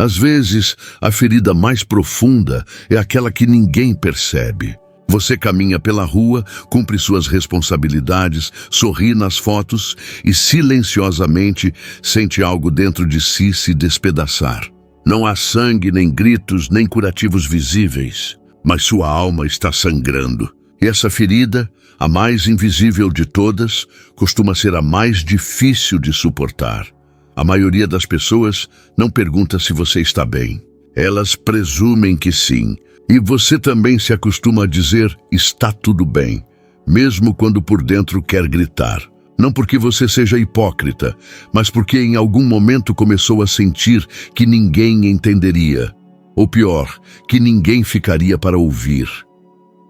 Às vezes, a ferida mais profunda é aquela que ninguém percebe. Você caminha pela rua, cumpre suas responsabilidades, sorri nas fotos e silenciosamente sente algo dentro de si se despedaçar. Não há sangue, nem gritos, nem curativos visíveis, mas sua alma está sangrando. E essa ferida, a mais invisível de todas, costuma ser a mais difícil de suportar. A maioria das pessoas não pergunta se você está bem. Elas presumem que sim. E você também se acostuma a dizer está tudo bem, mesmo quando por dentro quer gritar. Não porque você seja hipócrita, mas porque em algum momento começou a sentir que ninguém entenderia. Ou pior, que ninguém ficaria para ouvir.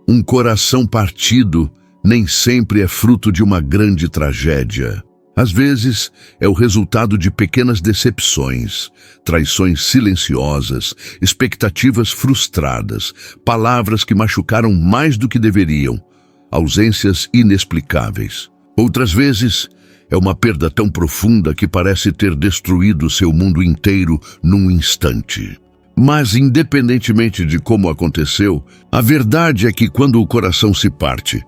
Um coração partido nem sempre é fruto de uma grande tragédia. Às vezes, é o resultado de pequenas decepções, traições silenciosas, expectativas frustradas, palavras que machucaram mais do que deveriam, ausências inexplicáveis. Outras vezes, é uma perda tão profunda que parece ter destruído seu mundo inteiro num instante. Mas, independentemente de como aconteceu, a verdade é que quando o coração se parte,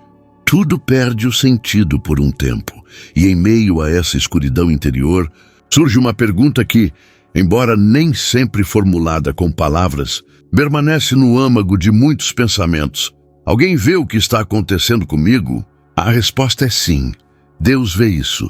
tudo perde o sentido por um tempo. E em meio a essa escuridão interior, surge uma pergunta que, embora nem sempre formulada com palavras, permanece no âmago de muitos pensamentos. Alguém vê o que está acontecendo comigo? A resposta é sim. Deus vê isso.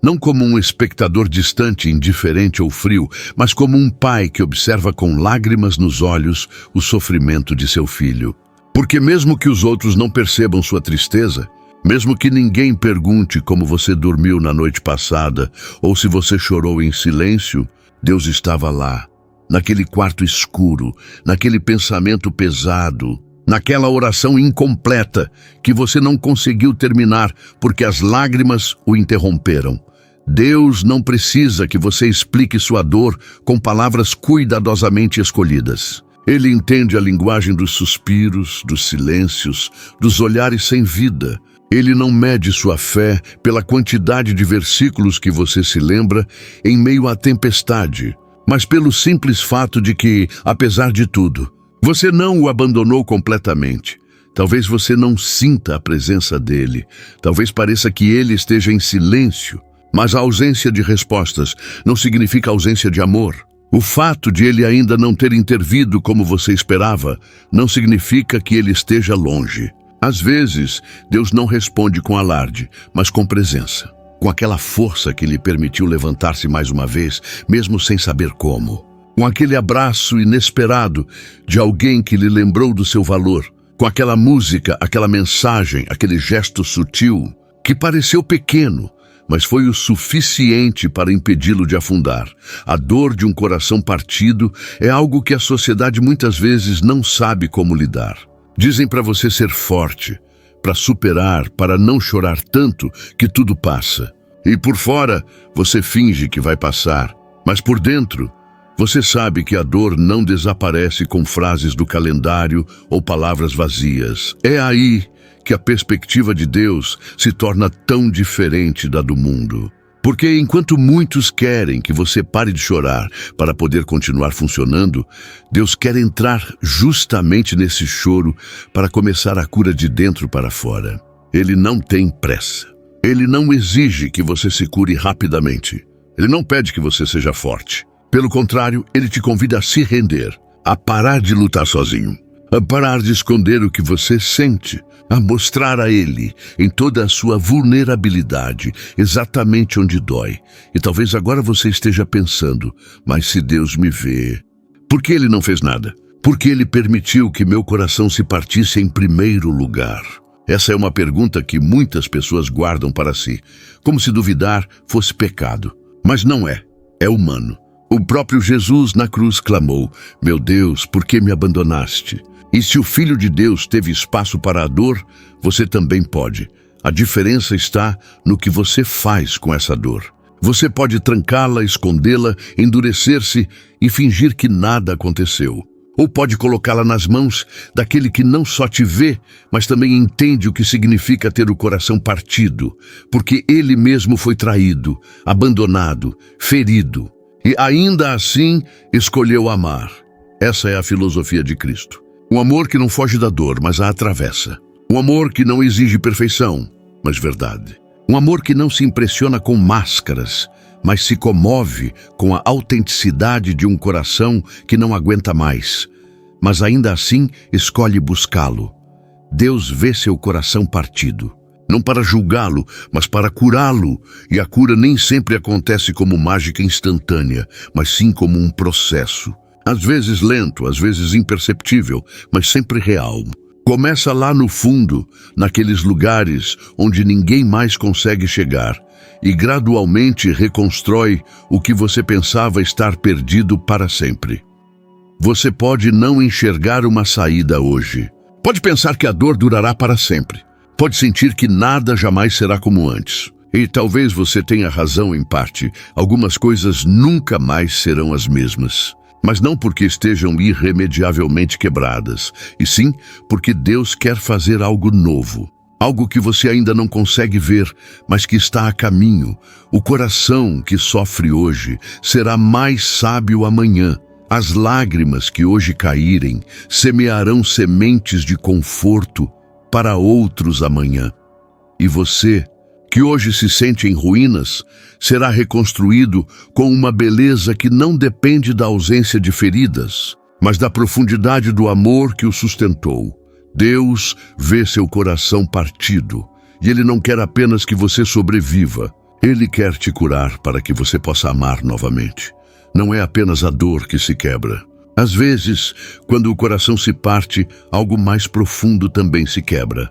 Não como um espectador distante, indiferente ou frio, mas como um pai que observa com lágrimas nos olhos o sofrimento de seu filho. Porque mesmo que os outros não percebam sua tristeza, mesmo que ninguém pergunte como você dormiu na noite passada ou se você chorou em silêncio, Deus estava lá, naquele quarto escuro, naquele pensamento pesado, naquela oração incompleta que você não conseguiu terminar porque as lágrimas o interromperam. Deus não precisa que você explique sua dor com palavras cuidadosamente escolhidas. Ele entende a linguagem dos suspiros, dos silêncios, dos olhares sem vida. Ele não mede sua fé pela quantidade de versículos que você se lembra em meio à tempestade, mas pelo simples fato de que, apesar de tudo, você não o abandonou completamente. Talvez você não sinta a presença dele, talvez pareça que ele esteja em silêncio, mas a ausência de respostas não significa ausência de amor. O fato de ele ainda não ter intervido como você esperava não significa que ele esteja longe. Às vezes, Deus não responde com alarde, mas com presença, com aquela força que lhe permitiu levantar-se mais uma vez, mesmo sem saber como. Com aquele abraço inesperado de alguém que lhe lembrou do seu valor, com aquela música, aquela mensagem, aquele gesto sutil, que pareceu pequeno, mas foi o suficiente para impedi-lo de afundar. A dor de um coração partido é algo que a sociedade muitas vezes não sabe como lidar. Dizem para você ser forte, para superar, para não chorar tanto que tudo passa. E por fora, você finge que vai passar, mas por dentro, você sabe que a dor não desaparece com frases do calendário ou palavras vazias. É aí que a perspectiva de Deus se torna tão diferente da do mundo. Porque enquanto muitos querem que você pare de chorar para poder continuar funcionando, Deus quer entrar justamente nesse choro para começar a cura de dentro para fora. Ele não tem pressa. Ele não exige que você se cure rapidamente. Ele não pede que você seja forte. Pelo contrário, ele te convida a se render, a parar de lutar sozinho, a parar de esconder o que você sente, a mostrar a ele, em toda a sua vulnerabilidade, exatamente onde dói. E talvez agora você esteja pensando, mas se Deus me vê, por que ele não fez nada? Porque ele permitiu que meu coração se partisse em primeiro lugar. Essa é uma pergunta que muitas pessoas guardam para si, como se duvidar fosse pecado. Mas não é, é humano. O próprio Jesus na cruz clamou, meu Deus, por que me abandonaste? E se o Filho de Deus teve espaço para a dor, você também pode. A diferença está no que você faz com essa dor. Você pode trancá-la, escondê-la, endurecer-se e fingir que nada aconteceu. Ou pode colocá-la nas mãos daquele que não só te vê, mas também entende o que significa ter o coração partido, porque ele mesmo foi traído, abandonado, ferido. e ainda assim escolheu amar. Essa é a filosofia de Cristo. Um amor que não foge da dor, mas a atravessa. Um amor que não exige perfeição, mas verdade. Um amor que não se impressiona com máscaras, mas se comove com a autenticidade de um coração que não aguenta mais, mas ainda assim escolhe buscá-lo. Deus vê seu coração partido, não para julgá-lo, mas para curá-lo, e a cura nem sempre acontece como mágica instantânea, mas sim como um processo. Às vezes lento, às vezes imperceptível, mas sempre real. Começa lá no fundo, naqueles lugares onde ninguém mais consegue chegar, e gradualmente reconstrói o que você pensava estar perdido para sempre. Você pode não enxergar uma saída hoje. Pode pensar que a dor durará para sempre. Pode sentir que nada jamais será como antes. E talvez você tenha razão em parte. Algumas coisas nunca mais serão as mesmas. Mas não porque estejam irremediavelmente quebradas, e sim porque Deus quer fazer algo novo. Algo que você ainda não consegue ver, mas que está a caminho. O coração que sofre hoje será mais sábio amanhã. As lágrimas que hoje caírem semearão sementes de conforto para outros amanhã. E você, que hoje se sente em ruínas, será reconstruído com uma beleza que não depende da ausência de feridas, mas da profundidade do amor que o sustentou. Deus vê seu coração partido, e Ele não quer apenas que você sobreviva. Ele quer te curar para que você possa amar novamente. Não é apenas a dor que se quebra. Às vezes, quando o coração se parte, algo mais profundo também se quebra.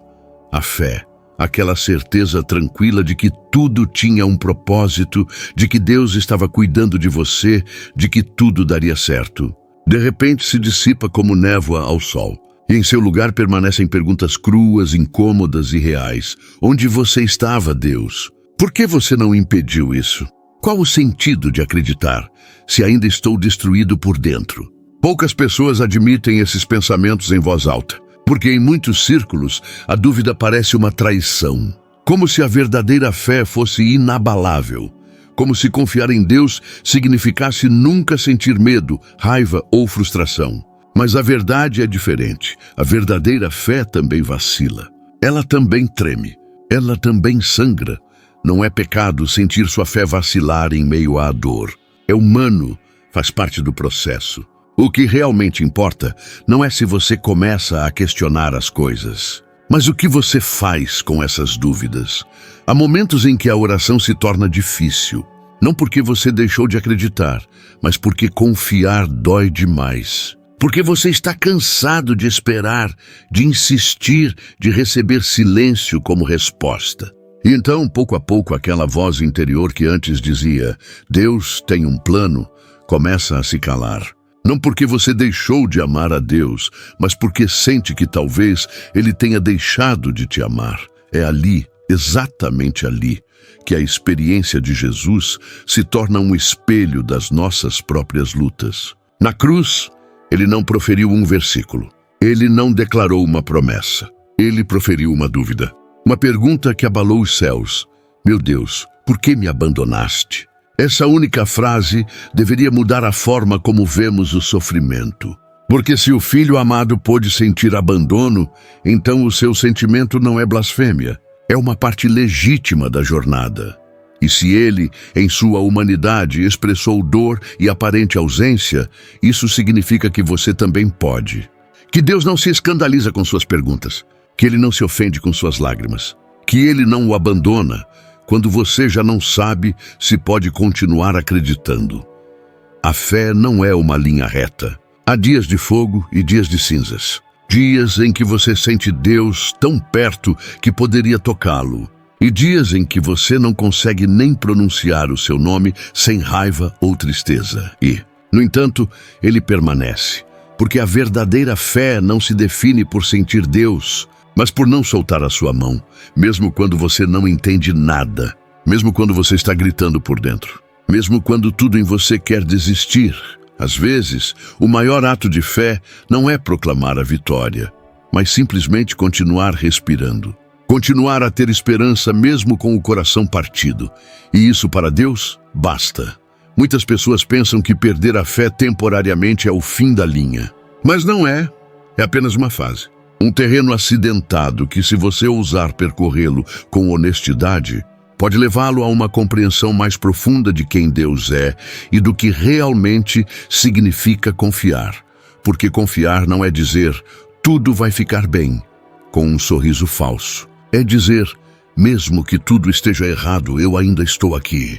A fé. Aquela certeza tranquila de que tudo tinha um propósito, de que Deus estava cuidando de você, de que tudo daria certo. De repente se dissipa como névoa ao sol, e em seu lugar permanecem perguntas cruas, incômodas e reais. Onde você estava, Deus? Por que você não impediu isso? Qual o sentido de acreditar, se ainda estou destruído por dentro? Poucas pessoas admitem esses pensamentos em voz alta, porque em muitos círculos a dúvida parece uma traição. Como se a verdadeira fé fosse inabalável. Como se confiar em Deus significasse nunca sentir medo, raiva ou frustração. Mas a verdade é diferente. A verdadeira fé também vacila. Ela também treme. Ela também sangra. Não é pecado sentir sua fé vacilar em meio à dor. É humano, faz parte do processo. O que realmente importa não é se você começa a questionar as coisas, mas o que você faz com essas dúvidas. Há momentos em que a oração se torna difícil, não porque você deixou de acreditar, mas porque confiar dói demais. Porque você está cansado de esperar, de insistir, de receber silêncio como resposta. E então, pouco a pouco, aquela voz interior que antes dizia, Deus tem um plano, começa a se calar. Não porque você deixou de amar a Deus, mas porque sente que talvez Ele tenha deixado de te amar. É ali, exatamente ali, que a experiência de Jesus se torna um espelho das nossas próprias lutas. Na cruz, Ele não proferiu um versículo. Ele não declarou uma promessa. Ele proferiu uma dúvida. Uma pergunta que abalou os céus. Meu Deus, por que me abandonaste? Essa única frase deveria mudar a forma como vemos o sofrimento. Porque se o filho amado pôde sentir abandono, então o seu sentimento não é blasfêmia. É uma parte legítima da jornada. E se ele, em sua humanidade, expressou dor e aparente ausência, isso significa que você também pode. Que Deus não se escandaliza com suas perguntas. Que Ele não se ofende com suas lágrimas. Que Ele não o abandona quando você já não sabe se pode continuar acreditando. A fé não é uma linha reta. Há dias de fogo e dias de cinzas. Dias em que você sente Deus tão perto que poderia tocá-lo. E dias em que você não consegue nem pronunciar o seu nome sem raiva ou tristeza. E, no entanto, Ele permanece. Porque a verdadeira fé não se define por sentir Deus, mas por não soltar a sua mão, mesmo quando você não entende nada, mesmo quando você está gritando por dentro, mesmo quando tudo em você quer desistir. Às vezes, o maior ato de fé não é proclamar a vitória, mas simplesmente continuar respirando. Continuar a ter esperança mesmo com o coração partido. E isso para Deus, basta. Muitas pessoas pensam que perder a fé temporariamente é o fim da linha. Mas não é. É apenas uma fase. Um terreno acidentado que, se você ousar percorrê-lo com honestidade, pode levá-lo a uma compreensão mais profunda de quem Deus é e do que realmente significa confiar. Porque confiar não é dizer, tudo vai ficar bem, com um sorriso falso. É dizer, mesmo que tudo esteja errado, eu ainda estou aqui,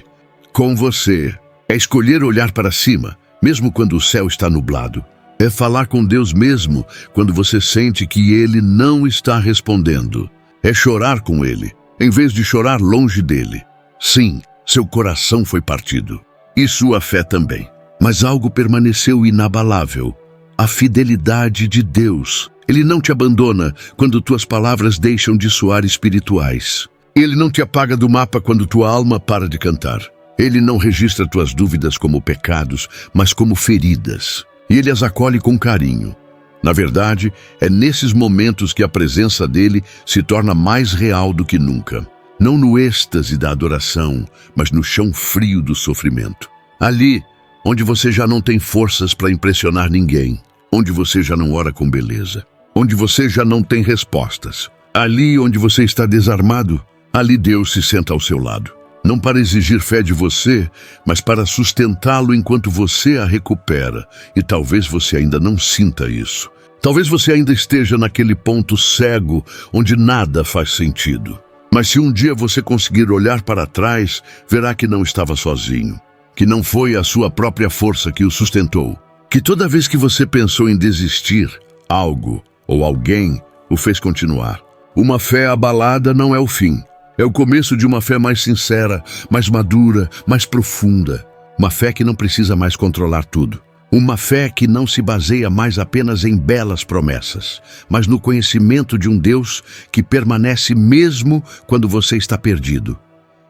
com você. É escolher olhar para cima, mesmo quando o céu está nublado. É falar com Deus mesmo quando você sente que Ele não está respondendo. É chorar com Ele, em vez de chorar longe dele. Sim, seu coração foi partido. E sua fé também. Mas algo permaneceu inabalável. A fidelidade de Deus. Ele não te abandona quando tuas palavras deixam de soar espirituais. Ele não te apaga do mapa quando tua alma para de cantar. Ele não registra tuas dúvidas como pecados, mas como feridas. E Ele as acolhe com carinho. Na verdade, é nesses momentos que a presença dele se torna mais real do que nunca. Não no êxtase da adoração, mas no chão frio do sofrimento. Ali, onde você já não tem forças para impressionar ninguém. Onde você já não ora com beleza. Onde você já não tem respostas. Ali onde você está desarmado, ali Deus se senta ao seu lado. Não para exigir fé de você, mas para sustentá-lo enquanto você a recupera. E talvez você ainda não sinta isso. Talvez você ainda esteja naquele ponto cego onde nada faz sentido. Mas se um dia você conseguir olhar para trás, verá que não estava sozinho. Que não foi a sua própria força que o sustentou. Que toda vez que você pensou em desistir, algo ou alguém o fez continuar. Uma fé abalada não é o fim. É o começo de uma fé mais sincera, mais madura, mais profunda. Uma fé que não precisa mais controlar tudo. Uma fé que não se baseia mais apenas em belas promessas, mas no conhecimento de um Deus que permanece mesmo quando você está perdido.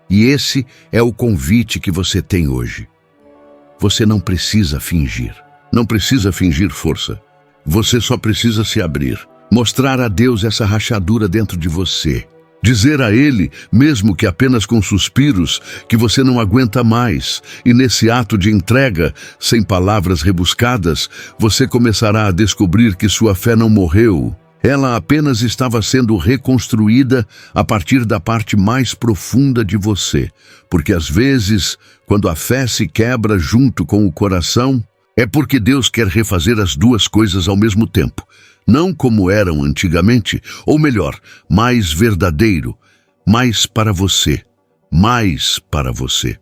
E esse é o convite que você tem hoje. Você não precisa fingir. Não precisa fingir força. Você só precisa se abrir. Mostrar a Deus essa rachadura dentro de você. Dizer a Ele, mesmo que apenas com suspiros, que você não aguenta mais. E nesse ato de entrega, sem palavras rebuscadas, você começará a descobrir que sua fé não morreu. Ela apenas estava sendo reconstruída a partir da parte mais profunda de você. Porque às vezes, quando a fé se quebra junto com o coração, é porque Deus quer refazer as duas coisas ao mesmo tempo. Não como eram antigamente, ou melhor, mais verdadeiro, mais para você, mais para você.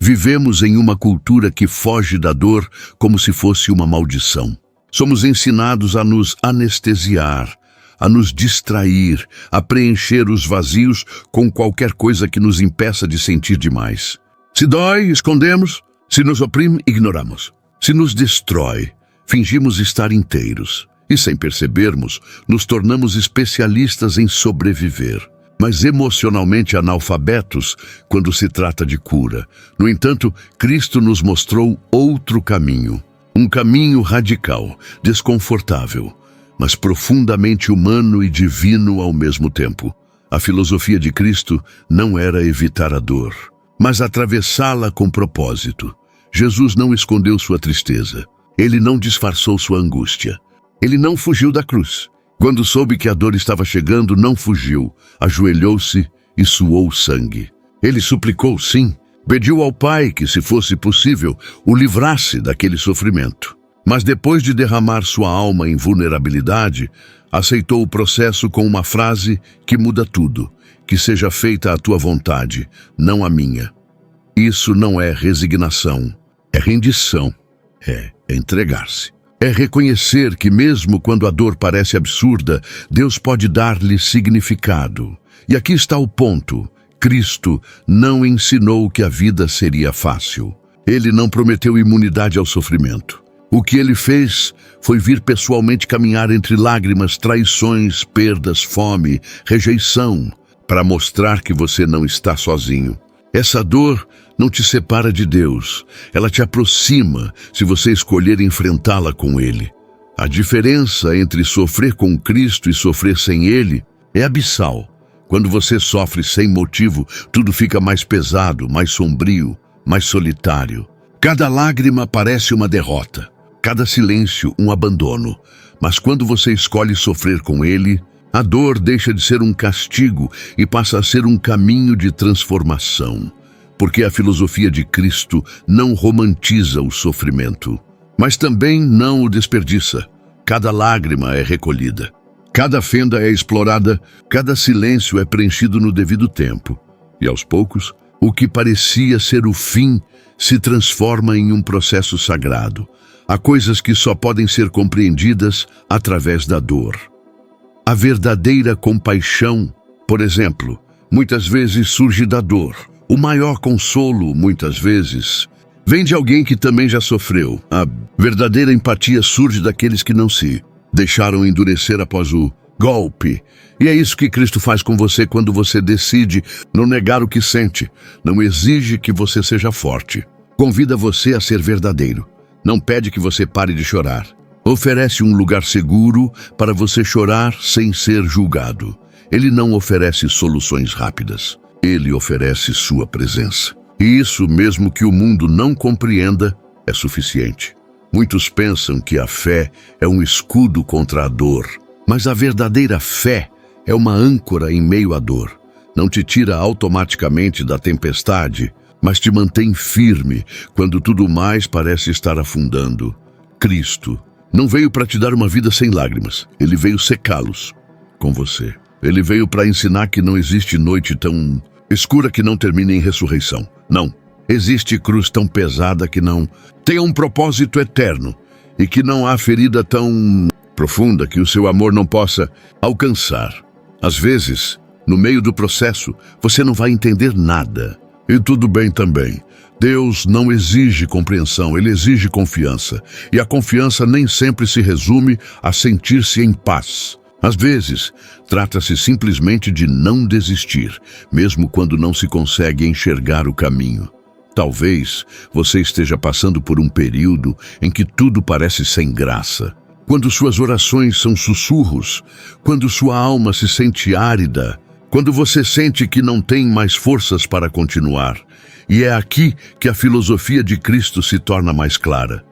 Vivemos em uma cultura que foge da dor como se fosse uma maldição. Somos ensinados a nos anestesiar, a nos distrair, a preencher os vazios com qualquer coisa que nos impeça de sentir demais. Se dói, escondemos. Se nos oprime, ignoramos. Se nos destrói, fingimos estar inteiros. E sem percebermos, nos tornamos especialistas em sobreviver, mas emocionalmente analfabetos quando se trata de cura. No entanto, Cristo nos mostrou outro caminho. Um caminho radical, desconfortável, mas profundamente humano e divino ao mesmo tempo. A filosofia de Cristo não era evitar a dor, mas atravessá-la com propósito. Jesus não escondeu sua tristeza. Ele não disfarçou sua angústia. Ele não fugiu da cruz. Quando soube que a dor estava chegando, não fugiu. Ajoelhou-se e suou sangue. Ele suplicou, sim. Pediu ao Pai que, se fosse possível, o livrasse daquele sofrimento. Mas depois de derramar sua alma em vulnerabilidade, aceitou o processo com uma frase que muda tudo. Que seja feita a tua vontade, não a minha. Isso não é resignação, é rendição, é entregar-se. É reconhecer que mesmo quando a dor parece absurda, Deus pode dar-lhe significado. E aqui está o ponto. Cristo não ensinou que a vida seria fácil. Ele não prometeu imunidade ao sofrimento. O que ele fez foi vir pessoalmente caminhar entre lágrimas, traições, perdas, fome, rejeição, para mostrar que você não está sozinho. Essa dor não te separa de Deus, ela te aproxima se você escolher enfrentá-la com Ele. A diferença entre sofrer com Cristo e sofrer sem Ele é abissal. Quando você sofre sem motivo, tudo fica mais pesado, mais sombrio, mais solitário. Cada lágrima parece uma derrota, cada silêncio um abandono. Mas quando você escolhe sofrer com ele, a dor deixa de ser um castigo e passa a ser um caminho de transformação. Porque a filosofia de Cristo não romantiza o sofrimento, mas também não o desperdiça. Cada lágrima é recolhida, cada fenda é explorada, cada silêncio é preenchido no devido tempo. E aos poucos, o que parecia ser o fim se transforma em um processo sagrado. Há coisas que só podem ser compreendidas através da dor. A verdadeira compaixão, por exemplo, muitas vezes surge da dor. O maior consolo, muitas vezes, vem de alguém que também já sofreu. A verdadeira empatia surge daqueles que não se deixaram endurecer após o golpe. E é isso que Cristo faz com você quando você decide não negar o que sente, não exige que você seja forte. Convida você a ser verdadeiro. Não pede que você pare de chorar. Oferece um lugar seguro para você chorar sem ser julgado. Ele não oferece soluções rápidas. Ele oferece sua presença. E isso, mesmo que o mundo não compreenda, é suficiente. Muitos pensam que a fé é um escudo contra a dor, mas a verdadeira fé é uma âncora em meio à dor. Não te tira automaticamente da tempestade, mas te mantém firme quando tudo mais parece estar afundando. Cristo não veio para te dar uma vida sem lágrimas. Ele veio secá-los com você. Ele veio para ensinar que não existe noite tão escura que não termine em ressurreição. Não. Existe cruz tão pesada que não tenha um propósito eterno e que não há ferida tão profunda que o seu amor não possa alcançar. Às vezes, no meio do processo, você não vai entender nada. E tudo bem também. Deus não exige compreensão, Ele exige confiança. E a confiança nem sempre se resume a sentir-se em paz. Às vezes, trata-se simplesmente de não desistir, mesmo quando não se consegue enxergar o caminho. Talvez você esteja passando por um período em que tudo parece sem graça. Quando suas orações são sussurros, quando sua alma se sente árida, quando você sente que não tem mais forças para continuar. E é aqui que a filosofia de Cristo se torna mais clara.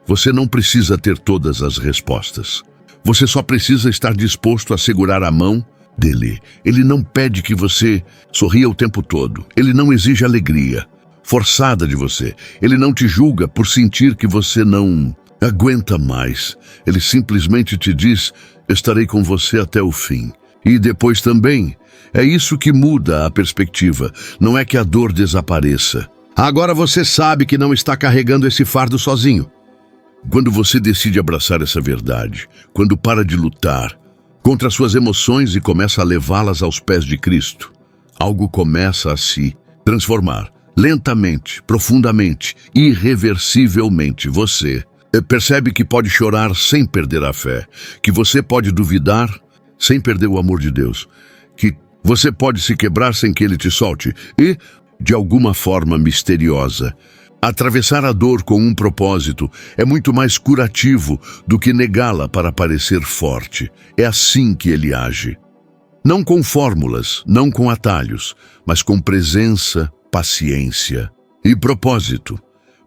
Você não precisa ter todas as respostas. Você só precisa estar disposto a segurar a mão dele. Ele não pede que você sorria o tempo todo. Ele não exige alegria forçada de você. Ele não te julga por sentir que você não aguenta mais. Ele simplesmente te diz: estarei com você até o fim. E depois também, é isso que muda a perspectiva. Não é que a dor desapareça. Agora você sabe que não está carregando esse fardo sozinho. Quando você decide abraçar essa verdade, quando para de lutar contra suas emoções e começa a levá-las aos pés de Cristo, algo começa a se transformar. Lentamente, profundamente, irreversivelmente, você percebe que pode chorar sem perder a fé, que você pode duvidar sem perder o amor de Deus, que você pode se quebrar sem que Ele te solte e, de alguma forma misteriosa, atravessar a dor com um propósito é muito mais curativo do que negá-la para parecer forte. É assim que Ele age. Não com fórmulas, não com atalhos, mas com presença, paciência e propósito.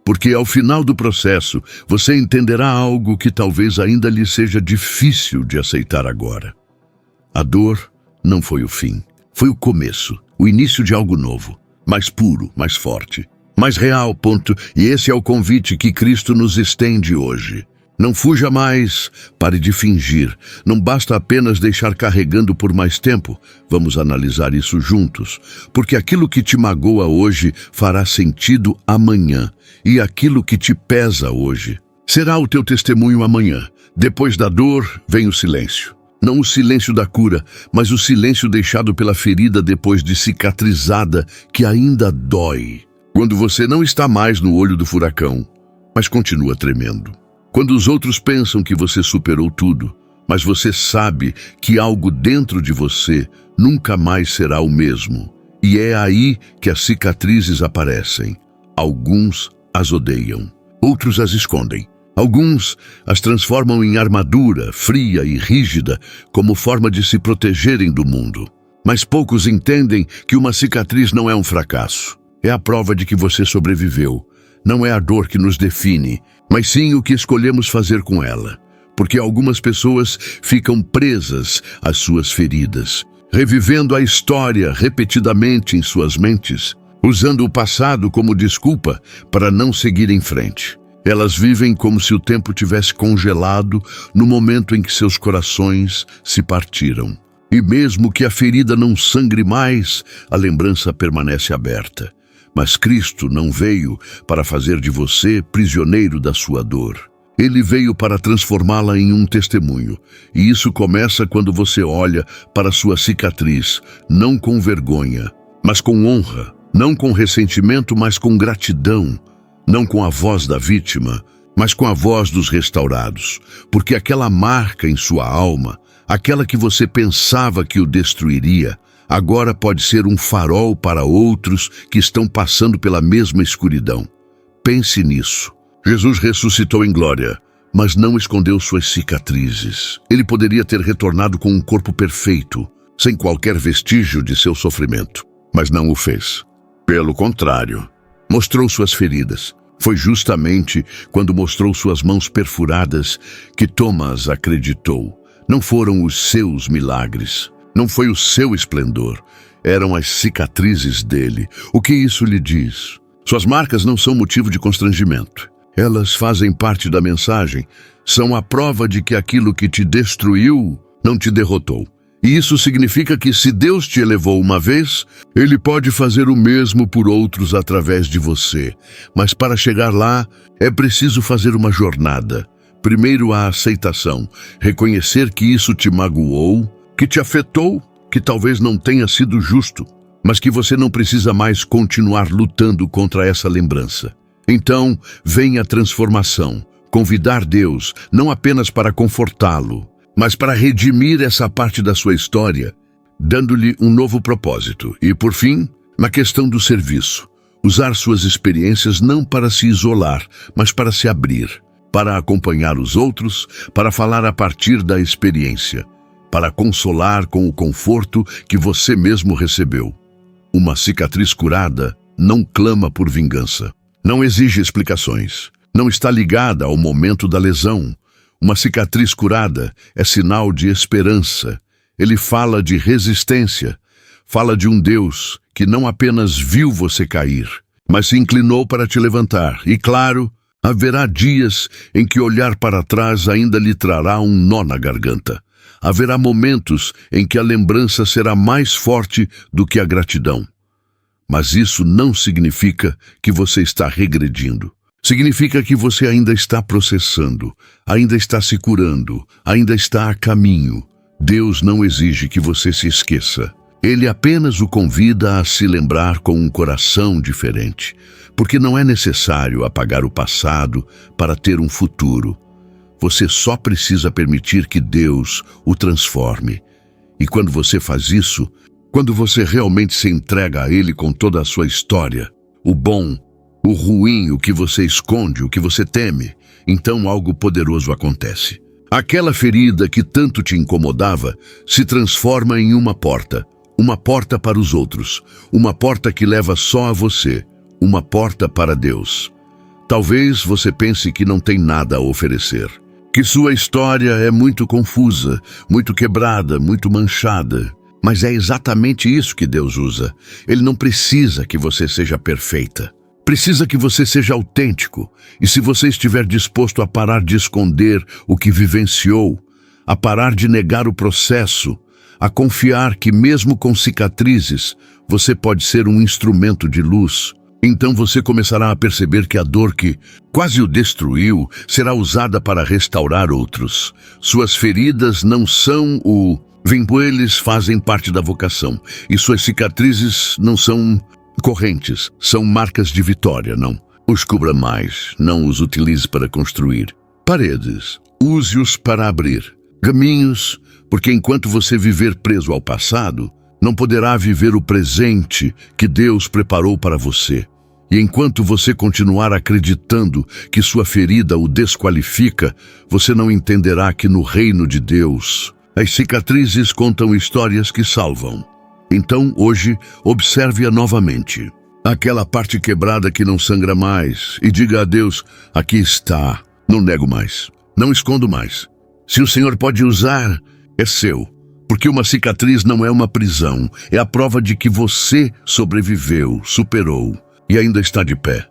Porque ao final do processo, você entenderá algo que talvez ainda lhe seja difícil de aceitar agora. A dor não foi o fim, foi o começo, o início de algo novo, mais puro, mais forte, mais real, ponto. E esse é o convite que Cristo nos estende hoje. Não fuja mais, pare de fingir. Não basta apenas deixar carregando por mais tempo. Vamos analisar isso juntos, porque aquilo que te magoa hoje fará sentido amanhã, e aquilo que te pesa hoje será o teu testemunho amanhã. Depois da dor, vem o silêncio. Não o silêncio da cura, mas o silêncio deixado pela ferida depois de cicatrizada, que ainda dói. Quando você não está mais no olho do furacão, mas continua tremendo. Quando os outros pensam que você superou tudo, mas você sabe que algo dentro de você nunca mais será o mesmo. E é aí que as cicatrizes aparecem. Alguns as odeiam, outros as escondem. Alguns as transformam em armadura fria e rígida como forma de se protegerem do mundo. Mas poucos entendem que uma cicatriz não é um fracasso. É a prova de que você sobreviveu. Não é a dor que nos define, mas sim o que escolhemos fazer com ela. Porque algumas pessoas ficam presas às suas feridas, revivendo a história repetidamente em suas mentes, usando o passado como desculpa para não seguir em frente. Elas vivem como se o tempo tivesse congelado no momento em que seus corações se partiram. E mesmo que a ferida não sangre mais, a lembrança permanece aberta. Mas Cristo não veio para fazer de você prisioneiro da sua dor. Ele veio para transformá-la em um testemunho. E isso começa quando você olha para sua cicatriz, não com vergonha, mas com honra. Não com ressentimento, mas com gratidão. Não com a voz da vítima, mas com a voz dos restaurados. Porque aquela marca em sua alma, aquela que você pensava que o destruiria, agora pode ser um farol para outros que estão passando pela mesma escuridão. Pense nisso. Jesus ressuscitou em glória, mas não escondeu suas cicatrizes. Ele poderia ter retornado com um corpo perfeito, sem qualquer vestígio de seu sofrimento, mas não o fez. Pelo contrário, mostrou suas feridas. Foi justamente quando mostrou suas mãos perfuradas que Thomas acreditou. Não foram os seus milagres, não foi o seu esplendor, eram as cicatrizes dele. O que isso lhe diz? Suas marcas não são motivo de constrangimento. Elas fazem parte da mensagem, são a prova de que aquilo que te destruiu não te derrotou. E isso significa que se Deus te elevou uma vez, Ele pode fazer o mesmo por outros através de você. Mas para chegar lá, é preciso fazer uma jornada. Primeiro a aceitação, reconhecer que isso te magoou, que te afetou, que talvez não tenha sido justo, mas que você não precisa mais continuar lutando contra essa lembrança. Então, vem a transformação, convidar Deus não apenas para confortá-lo, mas para redimir essa parte da sua história, dando-lhe um novo propósito. E, por fim, na questão do serviço, usar suas experiências não para se isolar, mas para se abrir, para acompanhar os outros, para falar a partir da experiência, para consolar com o conforto que você mesmo recebeu. Uma cicatriz curada não clama por vingança, não exige explicações, não está ligada ao momento da lesão. Uma cicatriz curada é sinal de esperança. Ele fala de resistência, fala de um Deus que não apenas viu você cair, mas se inclinou para te levantar. E claro, haverá dias em que olhar para trás ainda lhe trará um nó na garganta. Haverá momentos em que a lembrança será mais forte do que a gratidão. Mas isso não significa que você está regredindo. Significa que você ainda está processando, ainda está se curando, ainda está a caminho. Deus não exige que você se esqueça. Ele apenas o convida a se lembrar com um coração diferente, porque não é necessário apagar o passado para ter um futuro. Você só precisa permitir que Deus o transforme. E quando você faz isso, quando você realmente se entrega a Ele com toda a sua história, o bom, o ruim, o que você esconde, o que você teme, então algo poderoso acontece. Aquela ferida que tanto te incomodava se transforma em uma porta para os outros, uma porta que leva só a você, uma porta para Deus. Talvez você pense que não tem nada a oferecer, que sua história é muito confusa, muito quebrada, muito manchada. Mas é exatamente isso que Deus usa. Ele não precisa que você seja perfeita. Precisa que você seja autêntico. E se você estiver disposto a parar de esconder o que vivenciou, a parar de negar o processo, a confiar que mesmo com cicatrizes, você pode ser um instrumento de luz, então você começará a perceber que a dor que quase o destruiu será usada para restaurar outros. Suas feridas não são o eles fazem parte da vocação, e suas cicatrizes não são correntes, são marcas de vitória, não. Os cubra mais, não os utilize para construir. Paredes, use-os para abrir. Caminhos, porque enquanto você viver preso ao passado, não poderá viver o presente que Deus preparou para você. E enquanto você continuar acreditando que sua ferida o desqualifica, você não entenderá que no reino de Deus, as cicatrizes contam histórias que salvam. Então, hoje, observe-a novamente. aquela parte quebrada que não sangra mais, e diga a Deus: aqui está, não nego mais, não escondo mais. Se o Senhor pode usar, é seu, porque uma cicatriz não é uma prisão, é a prova de que você sobreviveu, superou e ainda está de pé.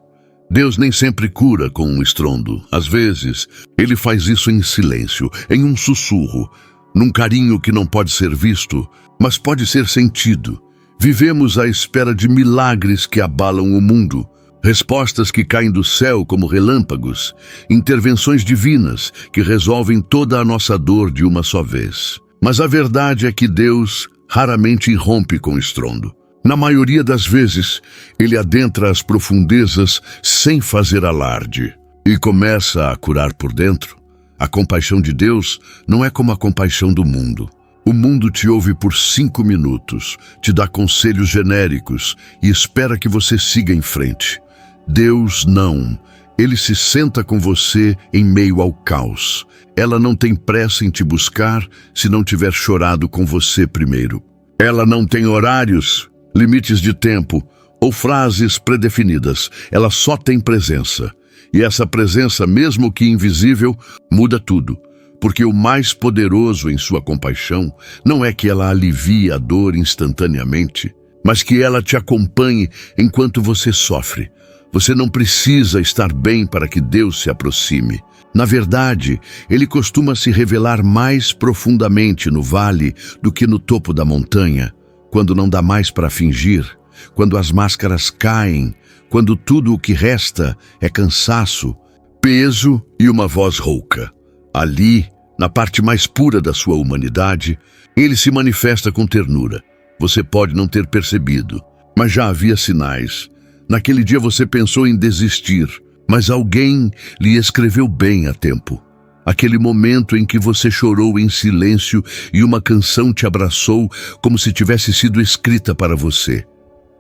Deus nem sempre cura com um estrondo. Às vezes, Ele faz isso em silêncio, em um sussurro, num carinho que não pode ser visto, mas pode ser sentido. Vivemos à espera de milagres que abalam o mundo, respostas que caem do céu como relâmpagos, intervenções divinas que resolvem toda a nossa dor de uma só vez. Mas a verdade é que Deus raramente irrompe com estrondo. Na maioria das vezes, Ele adentra as profundezas sem fazer alarde e começa a curar por dentro. A compaixão de Deus não é como a compaixão do mundo. O mundo te ouve por 5 minutos, te dá conselhos genéricos e espera que você siga em frente. Deus não. Ele se senta com você em meio ao caos. Ela não tem pressa em te buscar se não tiver chorado com você primeiro. Ela não tem horários, limites de tempo ou frases predefinidas. Ela só tem presença. E essa presença, mesmo que invisível, muda tudo. Porque o mais poderoso em sua compaixão não é que ela alivie a dor instantaneamente, mas que ela te acompanhe enquanto você sofre. Você não precisa estar bem para que Deus se aproxime. Na verdade, Ele costuma se revelar mais profundamente no vale do que no topo da montanha, quando não dá mais para fingir, quando as máscaras caem, quando tudo o que resta é cansaço, peso e uma voz rouca. Ali, na parte mais pura da sua humanidade, Ele se manifesta com ternura. Você pode não ter percebido, mas já havia sinais. Naquele dia você pensou em desistir, mas alguém lhe escreveu bem a tempo. Aquele momento em que você chorou em silêncio e uma canção te abraçou como se tivesse sido escrita para você.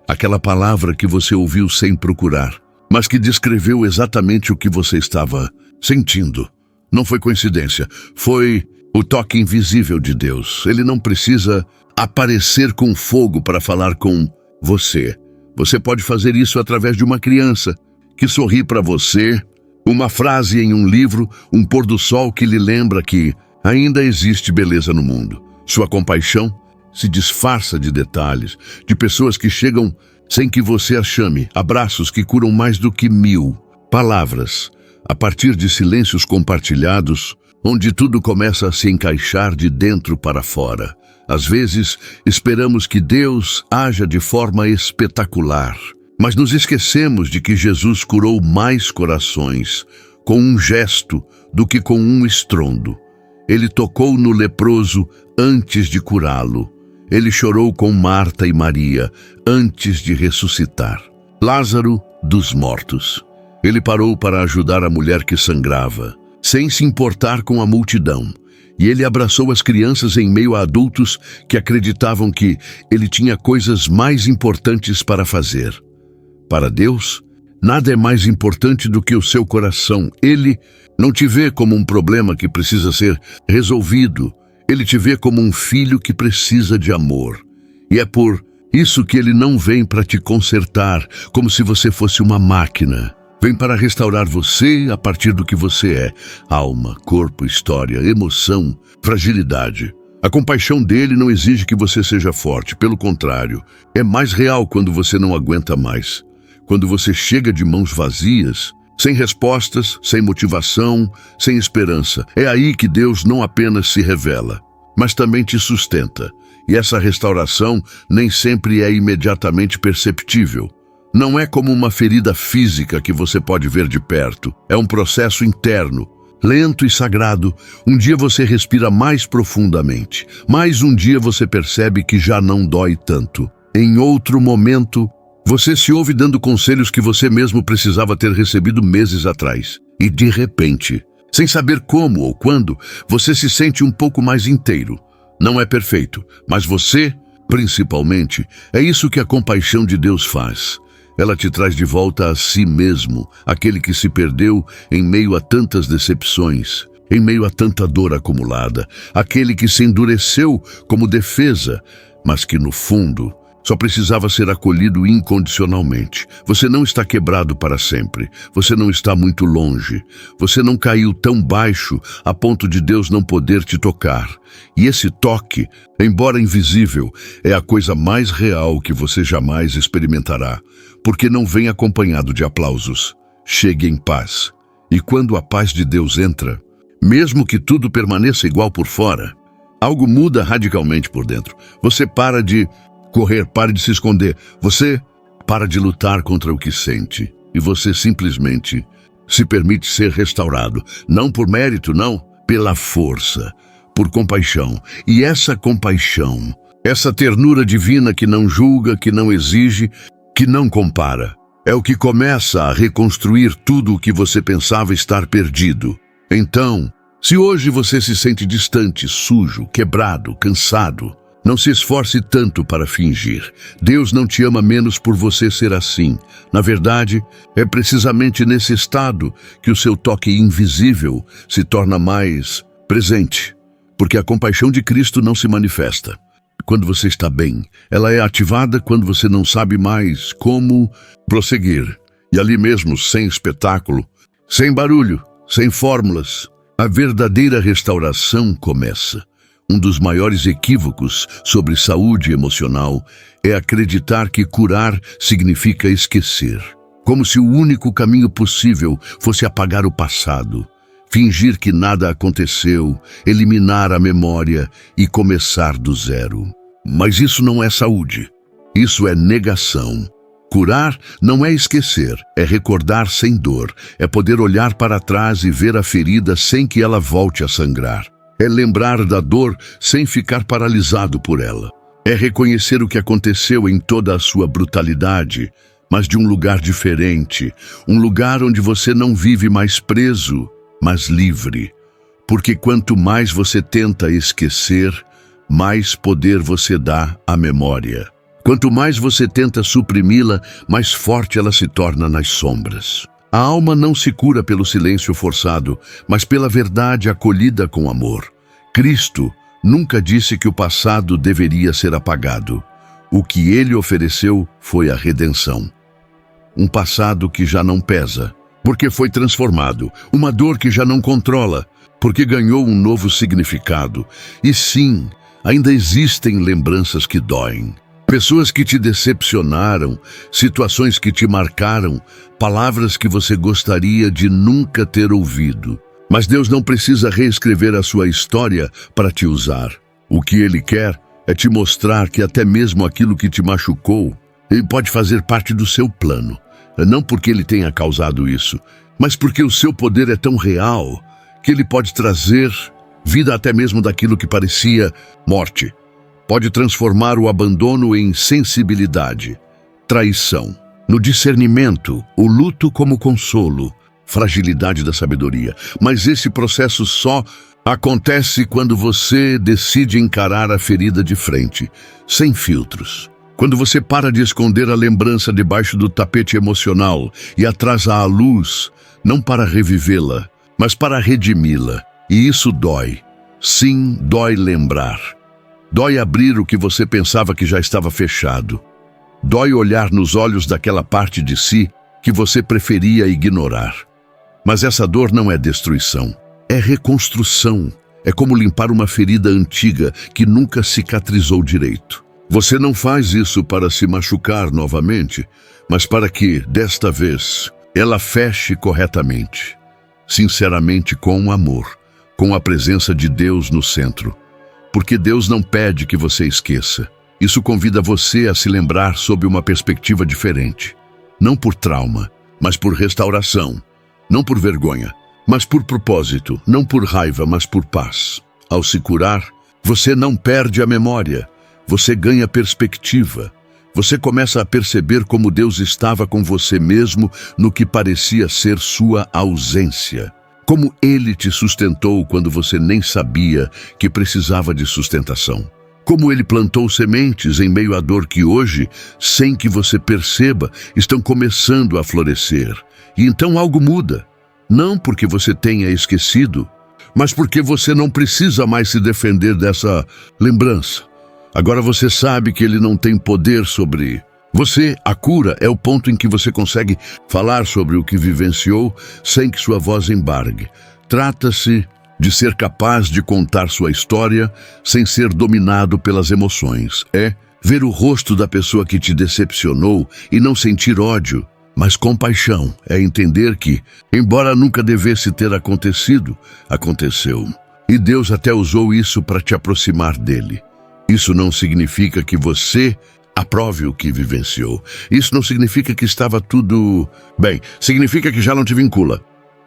Aquela palavra que você ouviu sem procurar, mas que descreveu exatamente o que você estava sentindo. Não foi coincidência, foi o toque invisível de Deus. Ele não precisa aparecer com fogo para falar com você. Você pode fazer isso através de uma criança que sorri para você, uma frase em um livro, um pôr do sol que lhe lembra que ainda existe beleza no mundo. Sua compaixão se disfarça de detalhes, de pessoas que chegam sem que você as chame, abraços que curam mais do que 1000 palavras, a partir de silêncios compartilhados, onde tudo começa a se encaixar de dentro para fora. Às vezes, esperamos que Deus haja de forma espetacular, mas nos esquecemos de que Jesus curou mais corações com um gesto do que com um estrondo. Ele tocou no leproso antes de curá-lo. Ele chorou com Marta e Maria antes de ressuscitar Lázaro dos mortos. Ele parou para ajudar a mulher que sangrava, sem se importar com a multidão. E ele abraçou as crianças em meio a adultos que acreditavam que ele tinha coisas mais importantes para fazer. Para Deus, nada é mais importante do que o seu coração. Ele não te vê como um problema que precisa ser resolvido. Ele te vê como um filho que precisa de amor. E é por isso que ele não vem para te consertar como se você fosse uma máquina. Vem para restaurar você a partir do que você é: alma, corpo, história, emoção, fragilidade. A compaixão dele não exige que você seja forte, pelo contrário, é mais real quando você não aguenta mais. Quando você chega de mãos vazias, sem respostas, sem motivação, sem esperança. É aí que Deus não apenas se revela, mas também te sustenta. E essa restauração nem sempre é imediatamente perceptível. Não é como uma ferida física que você pode ver de perto. É um processo interno, lento e sagrado. Um dia você respira mais profundamente, mas um dia você percebe que já não dói tanto. Em outro momento, você se ouve dando conselhos que você mesmo precisava ter recebido meses atrás. E de repente, sem saber como ou quando, você se sente um pouco mais inteiro. Não é perfeito, mas você, principalmente, é isso que a compaixão de Deus faz. Ela te traz de volta a si mesmo, aquele que se perdeu em meio a tantas decepções, em meio a tanta dor acumulada, aquele que se endureceu como defesa, mas que no fundo Só precisava ser acolhido incondicionalmente. Você não está quebrado para sempre. Você não está muito longe. Você não caiu tão baixo a ponto de Deus não poder te tocar. E esse toque, embora invisível, é a coisa mais real que você jamais experimentará, porque não vem acompanhado de aplausos. Chegue em paz. E quando a paz de Deus entra, mesmo que tudo permaneça igual por fora, algo muda radicalmente por dentro. Você para de correr, para de se esconder. Você para de lutar contra o que sente. E você simplesmente se permite ser restaurado. Não por mérito, não. Pela força. Por compaixão. E essa compaixão, essa ternura divina que não julga, que não exige, que não compara, é o que começa a reconstruir tudo o que você pensava estar perdido. Então, se hoje você se sente distante, sujo, quebrado, cansado, não se esforce tanto para fingir. Deus não te ama menos por você ser assim. Na verdade, é precisamente nesse estado que o seu toque invisível se torna mais presente. Porque a compaixão de Cristo não se manifesta quando você está bem. Ela é ativada quando você não sabe mais como prosseguir. E ali mesmo, sem espetáculo, sem barulho, sem fórmulas, a verdadeira restauração começa. Um dos maiores equívocos sobre saúde emocional é acreditar que curar significa esquecer. Como se o único caminho possível fosse apagar o passado, fingir que nada aconteceu, eliminar a memória e começar do zero. Mas isso não é saúde. Isso é negação. Curar não é esquecer, é recordar sem dor, é poder olhar para trás e ver a ferida sem que ela volte a sangrar. É lembrar da dor sem ficar paralisado por ela. É reconhecer o que aconteceu em toda a sua brutalidade, mas de um lugar diferente, um lugar onde você não vive mais preso, mas livre. Porque quanto mais você tenta esquecer, mais poder você dá à memória. Quanto mais você tenta suprimi-la, mais forte ela se torna nas sombras. A alma não se cura pelo silêncio forçado, mas pela verdade acolhida com amor. Cristo nunca disse que o passado deveria ser apagado. O que ele ofereceu foi a redenção. Um passado que já não pesa, porque foi transformado. Uma dor que já não controla, porque ganhou um novo significado. E sim, ainda existem lembranças que doem. Pessoas que te decepcionaram, situações que te marcaram, palavras que você gostaria de nunca ter ouvido. Mas Deus não precisa reescrever a sua história para te usar. O que Ele quer é te mostrar que até mesmo aquilo que te machucou, Ele pode fazer parte do seu plano. Não porque Ele tenha causado isso, mas porque o seu poder é tão real que Ele pode trazer vida até mesmo daquilo que parecia morte. Pode transformar o abandono em sensibilidade, traição, no discernimento, o luto como consolo, fragilidade da sabedoria. Mas esse processo só acontece quando você decide encarar a ferida de frente, sem filtros. Quando você para de esconder a lembrança debaixo do tapete emocional e a traz à luz, não para revivê-la, mas para redimi-la. E isso dói. Sim, dói lembrar. Dói abrir o que você pensava que já estava fechado. Dói olhar nos olhos daquela parte de si que você preferia ignorar. Mas essa dor não é destruição, é reconstrução. É como limpar uma ferida antiga que nunca cicatrizou direito. Você não faz isso para se machucar novamente, mas para que, desta vez, ela feche corretamente. Sinceramente, com amor, com a presença de Deus no centro. Porque Deus não pede que você esqueça. Isso convida você a se lembrar sob uma perspectiva diferente. Não por trauma, mas por restauração. Não por vergonha, mas por propósito. Não por raiva, mas por paz. Ao se curar, você não perde a memória. Você ganha perspectiva. Você começa a perceber como Deus estava com você mesmo no que parecia ser sua ausência. Como Ele te sustentou quando você nem sabia que precisava de sustentação. Como Ele plantou sementes em meio à dor que hoje, sem que você perceba, estão começando a florescer. E então algo muda. Não porque você tenha esquecido, mas porque você não precisa mais se defender dessa lembrança. Agora você sabe que ele não tem poder sobre você. A cura é o ponto em que você consegue falar sobre o que vivenciou sem que sua voz embargue. Trata-se de ser capaz de contar sua história sem ser dominado pelas emoções. É ver o rosto da pessoa que te decepcionou e não sentir ódio, mas compaixão. É entender que, embora nunca devesse ter acontecido, aconteceu. E Deus até usou isso para te aproximar dele. Isso não significa que você aprove o que vivenciou. Isso não significa que estava tudo bem. Significa que já não te vincula.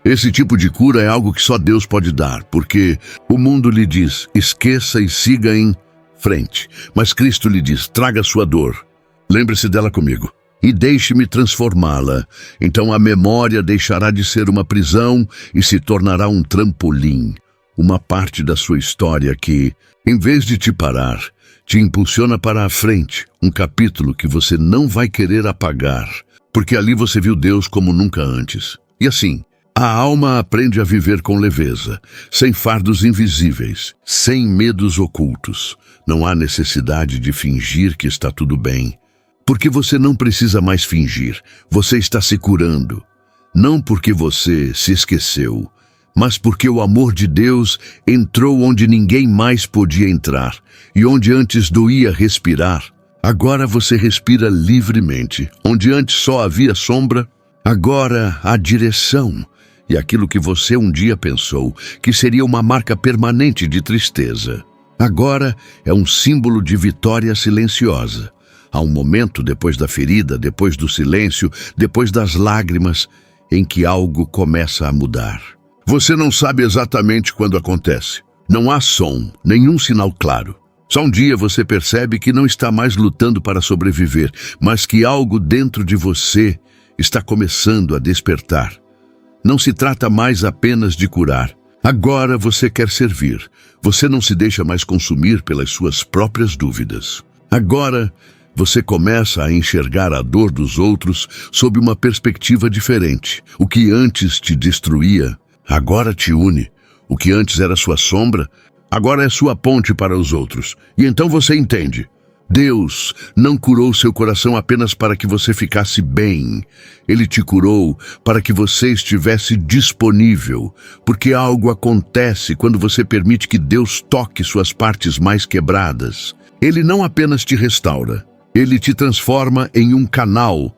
Esse tipo de cura é algo que só Deus pode dar, porque o mundo lhe diz, esqueça e siga em frente. Mas Cristo lhe diz, traga sua dor. Lembre-se dela comigo. E deixe-me transformá-la. Então a memória deixará de ser uma prisão e se tornará um trampolim. Uma parte da sua história que, em vez de te parar, te impulsiona para a frente. Um capítulo que você não vai querer apagar, porque ali você viu Deus como nunca antes. E assim, a alma aprende a viver com leveza, sem fardos invisíveis, sem medos ocultos. Não há necessidade de fingir que está tudo bem. Porque você não precisa mais fingir, você está se curando. Não porque você se esqueceu, mas porque o amor de Deus entrou onde ninguém mais podia entrar, e onde antes doía respirar, agora você respira livremente. Onde antes só havia sombra, agora há direção. E aquilo que você um dia pensou que seria uma marca permanente de tristeza, agora é um símbolo de vitória silenciosa. Há um momento depois da ferida, depois do silêncio, depois das lágrimas, em que algo começa a mudar. Você não sabe exatamente quando acontece. Não há som, nenhum sinal claro. Só um dia você percebe que não está mais lutando para sobreviver, mas que algo dentro de você está começando a despertar. Não se trata mais apenas de curar. Agora você quer servir. Você não se deixa mais consumir pelas suas próprias dúvidas. Agora você começa a enxergar a dor dos outros sob uma perspectiva diferente. O que antes te destruía, agora te une. O que antes era sua sombra, agora é sua ponte para os outros. E então você entende. Deus não curou seu coração apenas para que você ficasse bem. Ele te curou para que você estivesse disponível, porque algo acontece quando você permite que Deus toque suas partes mais quebradas. Ele não apenas te restaura, ele te transforma em um canal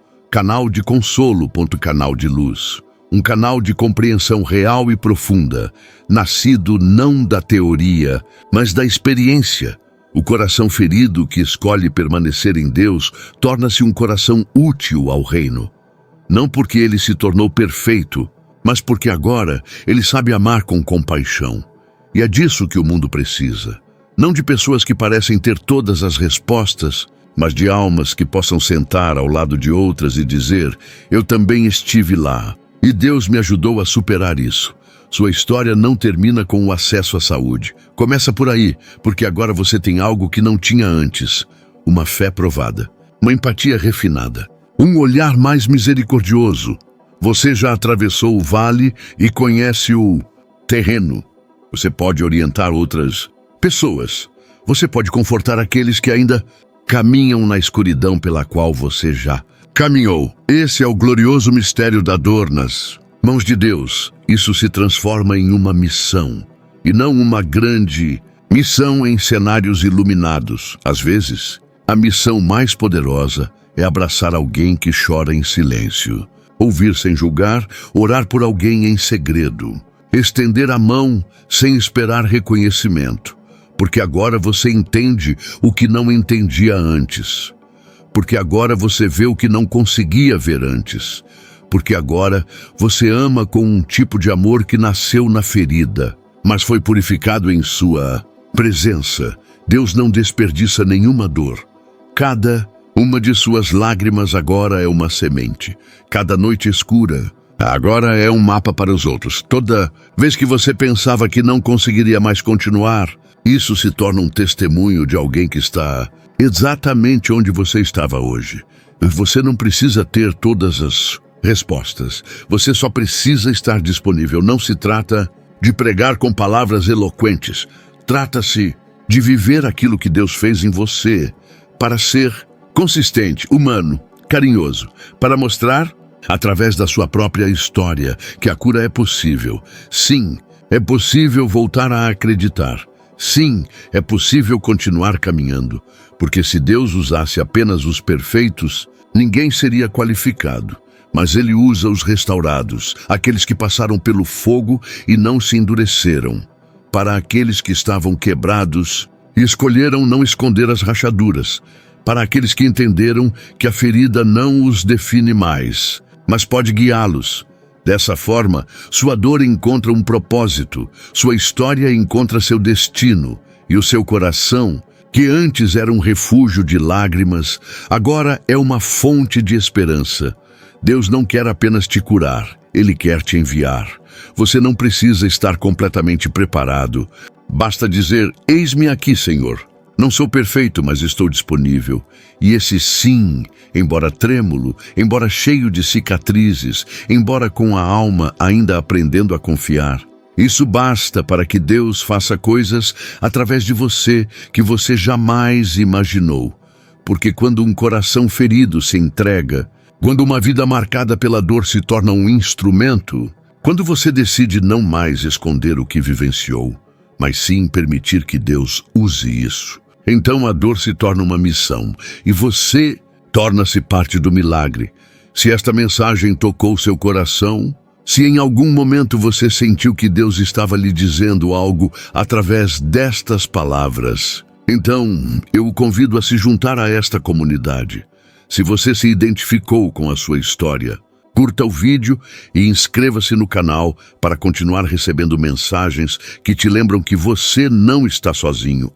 de consolo, canal de luz. Um canal de compreensão real e profunda, nascido não da teoria, mas da experiência. O coração ferido que escolhe permanecer em Deus torna-se um coração útil ao reino. Não porque ele se tornou perfeito, mas porque agora ele sabe amar com compaixão. E é disso que o mundo precisa. Não de pessoas que parecem ter todas as respostas, mas de almas que possam sentar ao lado de outras e dizer, eu também estive lá, e Deus me ajudou a superar isso. Sua história não termina com o acesso à saúde. Começa por aí, porque agora você tem algo que não tinha antes. Uma fé provada, uma empatia refinada, um olhar mais misericordioso. Você já atravessou o vale e conhece o terreno. Você pode orientar outras pessoas. Você pode confortar aqueles que ainda caminham na escuridão pela qual você já caminhou. Esse é o glorioso mistério da dor nas mãos de Deus. Isso se transforma em uma missão, e não uma grande missão em cenários iluminados. Às vezes, a missão mais poderosa é abraçar alguém que chora em silêncio, ouvir sem julgar, orar por alguém em segredo, estender a mão sem esperar reconhecimento, porque agora você entende o que não entendia antes, porque agora você vê o que não conseguia ver antes, porque agora você ama com um tipo de amor que nasceu na ferida, mas foi purificado em sua presença. Deus não desperdiça nenhuma dor. Cada uma de suas lágrimas agora é uma semente. Cada noite escura agora é um mapa para os outros. Toda vez que você pensava que não conseguiria mais continuar, isso se torna um testemunho de alguém que está exatamente onde você estava hoje. Você não precisa ter todas as respostas. Você só precisa estar disponível. Não se trata de pregar com palavras eloquentes. Trata-se de viver aquilo que Deus fez em você, para ser consistente, humano, carinhoso, para mostrar, através da sua própria história, que a cura é possível. Sim, é possível voltar a acreditar. Sim, é possível continuar caminhando, porque se Deus usasse apenas os perfeitos, ninguém seria qualificado. Mas Ele usa os restaurados, aqueles que passaram pelo fogo e não se endureceram. Para aqueles que estavam quebrados e escolheram não esconder as rachaduras. Para aqueles que entenderam que a ferida não os define mais, mas pode guiá-los. Dessa forma, sua dor encontra um propósito, sua história encontra seu destino, e o seu coração, que antes era um refúgio de lágrimas, agora é uma fonte de esperança. Deus não quer apenas te curar, Ele quer te enviar. Você não precisa estar completamente preparado. Basta dizer: eis-me aqui, Senhor. Não sou perfeito, mas estou disponível. E esse sim, embora trêmulo, embora cheio de cicatrizes, embora com a alma ainda aprendendo a confiar, isso basta para que Deus faça coisas através de você que você jamais imaginou. Porque quando um coração ferido se entrega, quando uma vida marcada pela dor se torna um instrumento, quando você decide não mais esconder o que vivenciou, mas sim permitir que Deus use isso, então a dor se torna uma missão e você torna-se parte do milagre. Se esta mensagem tocou seu coração, se em algum momento você sentiu que Deus estava lhe dizendo algo através destas palavras, então eu o convido a se juntar a esta comunidade. Se você se identificou com a sua história, curta o vídeo e inscreva-se no canal para continuar recebendo mensagens que te lembram que você não está sozinho.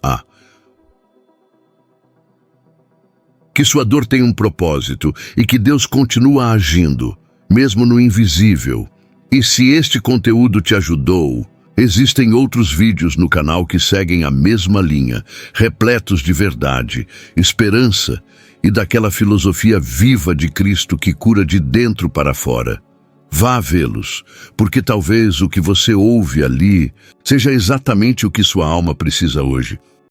Que sua dor tem um propósito e que Deus continua agindo, mesmo no invisível. E se este conteúdo te ajudou, existem outros vídeos no canal que seguem a mesma linha, repletos de verdade, esperança e daquela filosofia viva de Cristo que cura de dentro para fora. Vá vê-los, porque talvez o que você ouve ali seja exatamente o que sua alma precisa hoje.